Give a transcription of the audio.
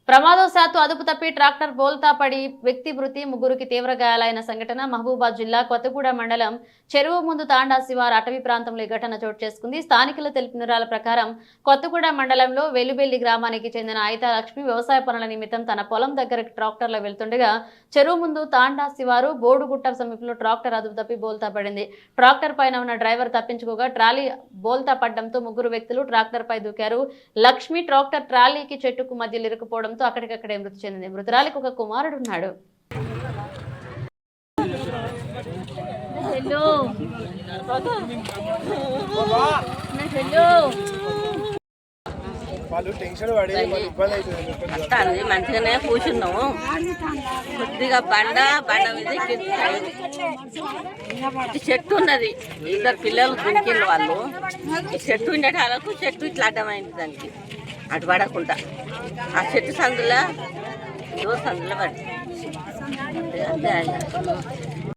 ప్రమాదవశాత్తు అదుపు తప్పి ట్రాక్టర్ బోల్తా పడి వ్యక్తి మృతి, ముగ్గురికి తీవ్ర గాయాలైన సంఘటన మహబూబాద్ జిల్లా కొత్తగూడ మండలం చెరువు ముందు తాండా శివారు అటవీ ప్రాంతంలో ఈ ఘటన చోటు చేసుకుంది. స్థానికులు తెలిపిన వివరాల ప్రకారం కొత్తగూడ మండలంలో వెలుబెల్లి గ్రామానికి చెందిన అయితా లక్ష్మి వ్యవసాయ పనుల నిమిత్తం తన పొలం దగ్గరకు ట్రాక్టర్లో వెళ్తుండగా చెరువు ముందు తాండా శివారు బోడుగుట్ట సమీపంలో ట్రాక్టర్ అదుపు తప్పి బోల్తా పడింది. ట్రాక్టర్ పైన ఉన్న డ్రైవర్ తప్పించుకోగా ట్రాలీ బోల్తా పడడంతో ముగ్గురు వ్యక్తులు ట్రాక్టర్ పై దూకారు. లక్ష్మి ట్రాక్టర్ ట్రాలీకి చెట్టుకు మధ్యలో ఇరుక్కుపోవడం అక్కడికక్కడే మృతి చెందింది. మృతురాలికి ఒక కుమారుడు ఉన్నాడు. మంచిగానే కూర్చున్నాము. కొద్దిగా బండ మీద చెట్టు ఉన్నది. ఇద్దరు పిల్లలు దుంకిండ్రు వాళ్ళు. ఈ చెట్టు ఉండేటాలకు చెట్టు ఇట్లా అడ్డమైంది. దానికి అటు పడకుండా ఆ చెట్టు సందులో పడి